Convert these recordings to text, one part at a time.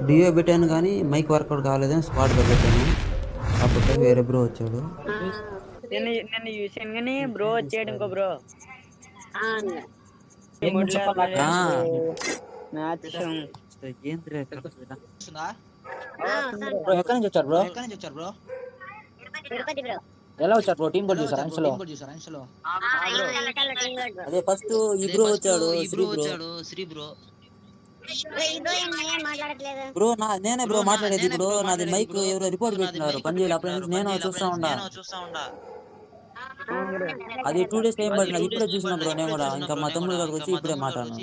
డియో పెట్టాను కానీ mic work out కాలేదని స్పాట్గా పెట్టాను. అప్పుడు వేరే బ్రో వచ్చాడు. నేను చూసాను కానీ బ్రో వచ్చాడు ఇంకో బ్రో. ఎక్కడి నుంచి వచ్చారు బ్రో? ఎలా వచ్చారు బ్రో? టీం కోడ్ చూసారా ఇన్స్టాలో? అదే ఫస్ట్ ఈ బ్రో వచ్చాడు, శ్రీ బ్రో. బ్రో నేనే బ్రో మాట్లాడేది. ఇప్పుడు నాది మైక్ ఎవరో రిపోర్ట్ పెట్టినారు, పని చేయాలి. అప్పుడు నేను చూస్తా ఉండా. అది 2 days టైం పడినది. ఇప్పుడే చూసిన బ్రో నేను కూడా. ఇంకా మా తమ్ముడు గారికి వచ్చి ఇప్పుడే మాట్లాడాను.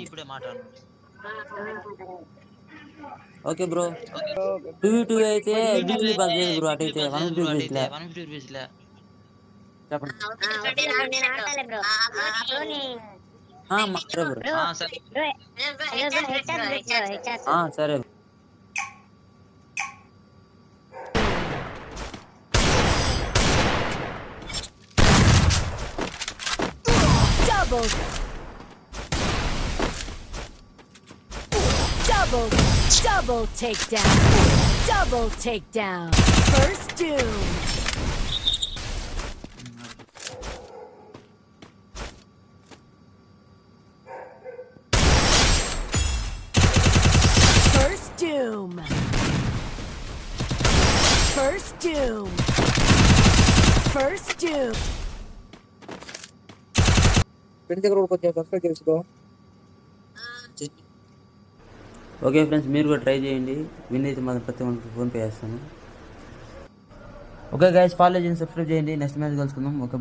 Okay bro. 2v2 అయితే వీక్లీ పాస్ లేదు బ్రో. అటైతే 150 రూపీస్లే చెప్పండి. సరే bro. Double takedown. Double takedown. First doom. First doom. First doom. First doom. Okay friends, మీరు కూడా ట్రై చేయండి. విన్ అయితే మాత్రం ప్రతి ఒక్కరికి ఫోన్పే చేస్తాను. ఓకే గైస్, ఫాలో చేయండి, సబ్స్క్రైబ్ చేయండి. నెక్స్ట్ మ్యాచ్ కలుసుకుందాం. ఓకే.